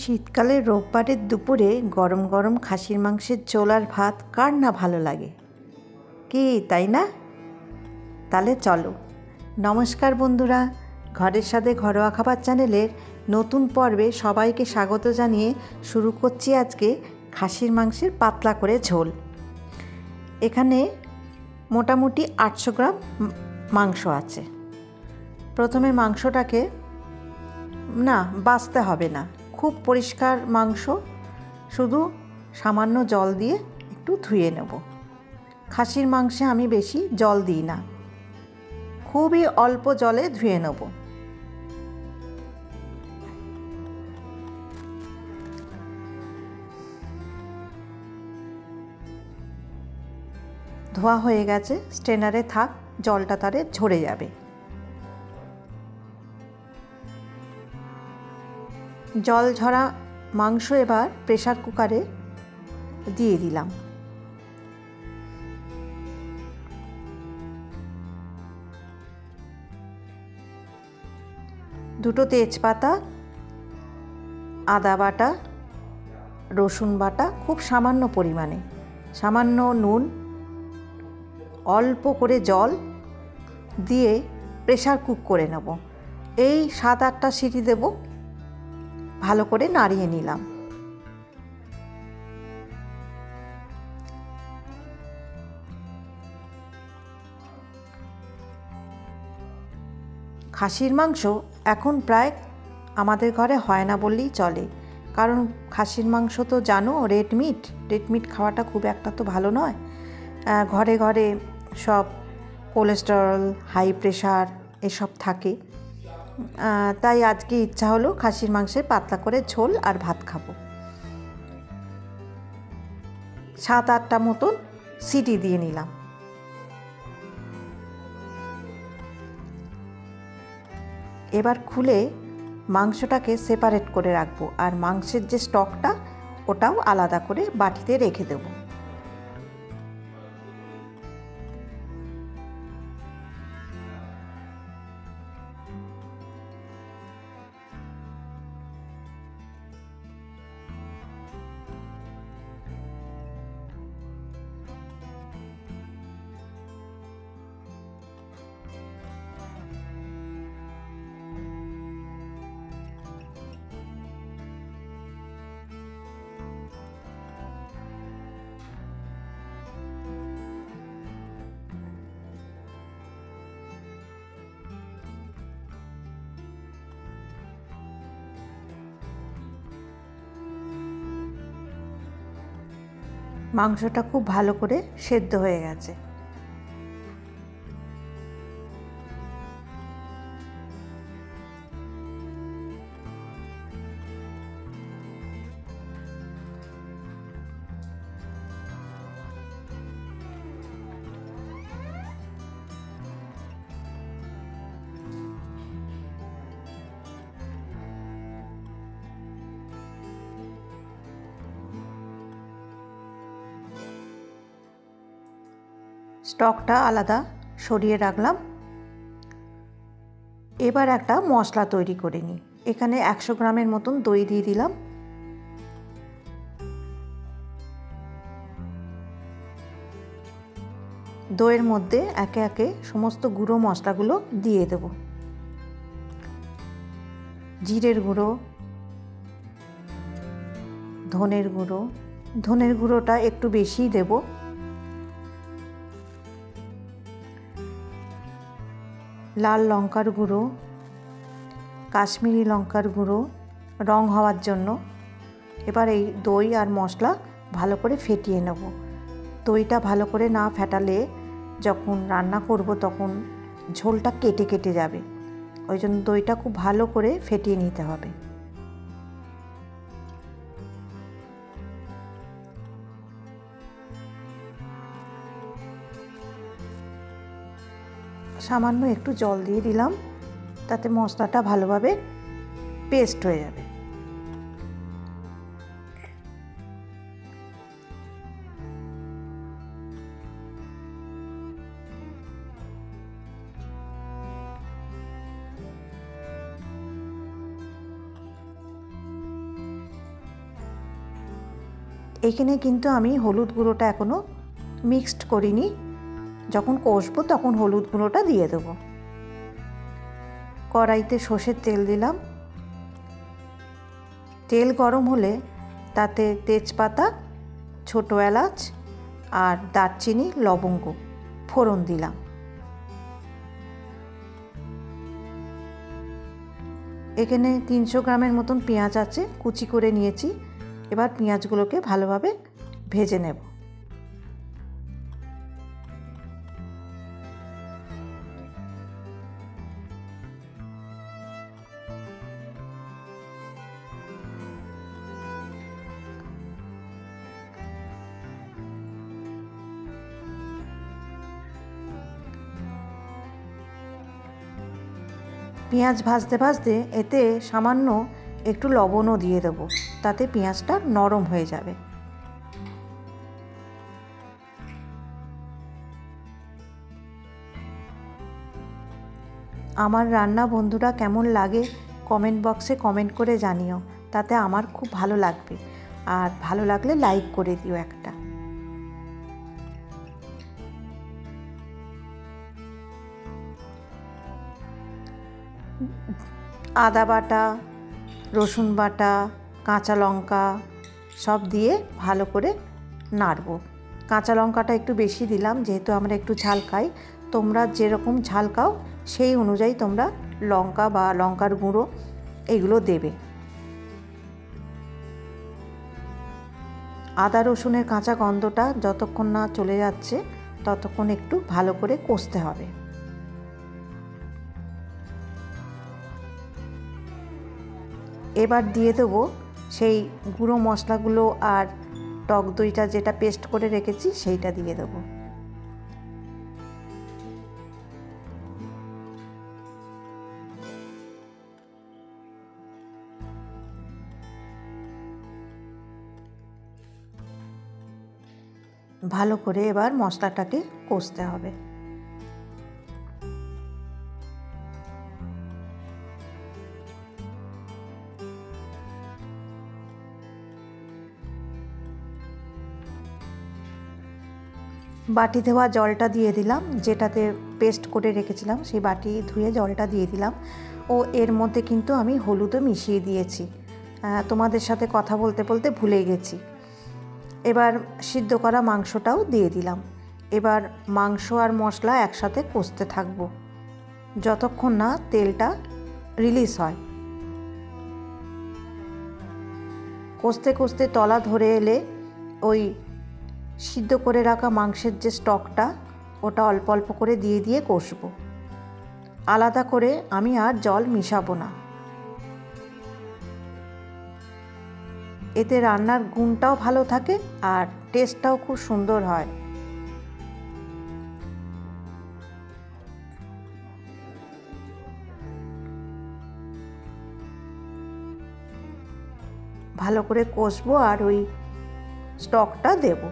শীতকালে রোববারের দুপুরে গরম গরম খাসির মাংসের ঝোল আর ভাত কার না ভালো লাগে, কি তাই না? তাহলে চলো। নমস্কার বন্ধুরা, ঘরের সাথে ঘরোয়া খাবার চ্যানেলের নতুন পর্বে সবাইকে স্বাগত জানিয়ে শুরু করছি আজকে খাসির মাংসের পাতলা করে ঝোল। এখানে মোটামুটি 800 গ্রাম মাংস আছে। প্রথমে মাংসটাকে বাছতে হবে না, খুব পরিষ্কার মাংস, শুধু সামান্য জল দিয়ে একটু ধুয়ে নেব। খাসির মাংসে আমি বেশি জল দিই না, খুবই অল্প জলে ধুয়ে নেব। ধোয়া হয়ে গেছে, স্ট্রেনারে থাক, জলটা তারে ঝরে যাবে। জল ঝরা মাংস এবার প্রেসার কুকারে দিয়ে দিলাম। দুটো তেজপাতা, আদা বাটা, রসুন বাটা খুব সামান্য পরিমাণে, সামান্য নুন, অল্প করে জল দিয়ে প্রেসার কুক করে নেব। এই 7-8টা সিটি দেব। ভালো করে নাড়িয়ে নিলাম। খাসির মাংস এখন প্রায় আমাদের ঘরে হয় না বললেই চলে, কারণ খাসির মাংস তো জানো রেড মিট খাওয়াটা খুব একটা তো ভালো নয়। ঘরে ঘরে সব কোলেস্টেরল, হাই প্রেশার এসব থাকে। তাই আজকে ইচ্ছা হলো খাসির মাংসের পাতলা করে ঝোল আর ভাত খাবো। 7-8টা মতন সিটি দিয়ে নিলাম। এবার খুলে মাংসটাকে সেপারেট করে রাখবো, আর মাংসের যে স্টকটা ওটাও আলাদা করে বাটিতে রেখে দেবো। মাংসটা খুব ভালো করে সেদ্ধ হয়ে গেছে। স্টকটা আলাদা সরিয়ে রাখলাম। এবার একটা মশলা তৈরি করে নিই। এখানে 100 গ্রামের মতন দই দিয়ে দিলাম। দইয়ের মধ্যে একে একে সমস্ত গুঁড়ো মশলাগুলো দিয়ে দেব। জিরের গুঁড়ো, ধনের গুঁড়োটা একটু বেশিই দেব। লাল লঙ্কার গুঁড়ো, কাশ্মীরি লঙ্কার গুঁড়ো রং হওয়ার জন্য। এবার এই দই আর মশলা ভালো করে ফেটিয়ে নেব। দইটা ভালো করে না ফেটালে যখন রান্না করব তখন ঝোলটা কেটে কেটে যাবে, ওই জন্য দইটা খুব ভালো করে ফেটিয়ে নিতে হবে। সামান্য একটু জল দিয়ে দিলাম, তাতে মশলাটা ভালোভাবে পেস্ট হয়ে যাবে। এখানে কিন্তু আমি হলুদ গুঁড়োটা এখনও মিক্সড করিনি, যখন কষবো তখন হলুদ গুঁড়োটা দিয়ে দেবো। কড়াইতে সর্ষের তেল দিলাম। তেল গরম হলে তাতে তেজপাতা, ছোটো এলাচ আর দারচিনি, লবঙ্গ ফোড়ন দিলাম। এখানে 300 গ্রামের মতন পেঁয়াজ আছে, কুচি করে নিয়েছি। এবার পেঁয়াজগুলোকে ভালোভাবে ভেজে নেব। পেঁয়াজ ভাজতে ভাজতে এতে সামান্য একটু লবণও দিয়ে দেবো, তাতে পেঁয়াজটা নরম হয়ে যাবে। আমার রান্না বন্ধুরা কেমন লাগে কমেন্ট বক্সে কমেন্ট করে জানিও, তাতে আমার খুব ভালো লাগবে। আর ভালো লাগলে লাইক করে দিও একটা। আদা বাটা, রসুন বাটা, কাঁচা লঙ্কা সব দিয়ে ভালো করে নাড়ব। কাঁচা লঙ্কাটা একটু বেশি দিলাম, যেহেতু আমরা একটু ঝাল খাই। তোমরা যেরকম ঝাল খাও সেই অনুযায়ী তোমরা লঙ্কা বা লঙ্কার গুঁড়ো এগুলো দেবে। আদা রসুনের কাঁচা গন্ধটা যতক্ষণ না চলে যাচ্ছে ততক্ষণ একটু ভালো করে কষতে হবে। এবার দিয়ে দেবো সেই গুঁড়ো মশলাগুলো আর টক দইটা যেটা পেস্ট করে রেখেছি সেইটা দিয়ে দেবো। ভালো করে এবার মশলাটাকে কষতে হবে। বাটি ধোয়া জলটা দিয়ে দিলাম, যেটাতে পেস্ট করে রেখেছিলাম সেই বাটি ধুয়ে জলটা দিয়ে দিলাম। ও এর মধ্যে কিন্তু আমি হলুদও মিশিয়ে দিয়েছি, তোমাদের সাথে কথা বলতে বলতে ভুলে গেছি। এবার সিদ্ধ করা মাংসটাও দিয়ে দিলাম। এবার মাংস আর মশলা একসাথে কষতে থাকবো যতক্ষণ না তেলটা রিলিজ হয়। কষতে কষতে তলা ধরে এলে ওই সিদ্ধ করে রাখা মাংসের যে স্টকটা ওটা অল্প অল্প করে দিয়ে দিয়ে কষবো। আলাদা করে আমি আর জল মিশাবো না। এতে রান্নার গুণটাও ভালো থাকে আর টেস্টটাও খুব সুন্দর হয়। ভালো করে কষবো আর ওই স্টকটা দেব।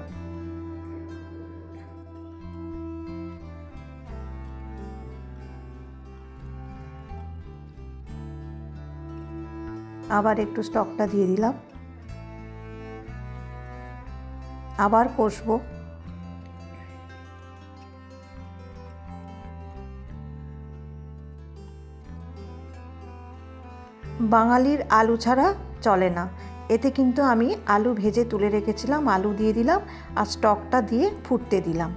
আবার একটু স্টকটা দিয়ে দিলাম, আবার কষবো। বাঙালির আলু ছাড়া চলে না। এতে কিন্তু আমি আলু ভেজে তুলে রেখেছিলাম, আলু দিয়ে দিলাম আর স্টকটা দিয়ে ফুটতে দিলাম।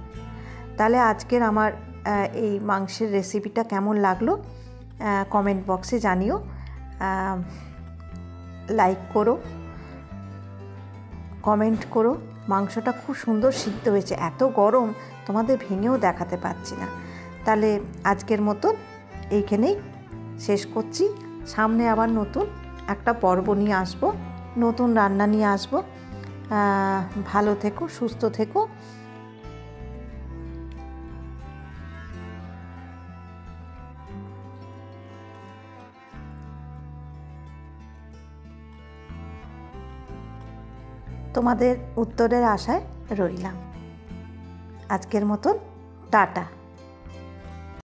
তাহলে আজকের আমার এই মাংসের রেসিপিটা কেমন লাগলো কমেন্ট বক্সে জানিও। লাইক করো, কমেন্ট করো। মাংসটা খুব সুন্দর সিদ্ধ হয়েছে, এত গরম তোমাদের ভেঙেও দেখাতে পারছি না। তাহলে আজকের মতন এইখানেই শেষ করছি। সামনে আবার নতুন একটা পর্ব নিয়ে আসব, নতুন রান্না নিয়ে আসব। ভালো থেকো, সুস্থ থেকো। তোমাদের উত্তরের আশায় রইলাম। আজকের মতন টাটা।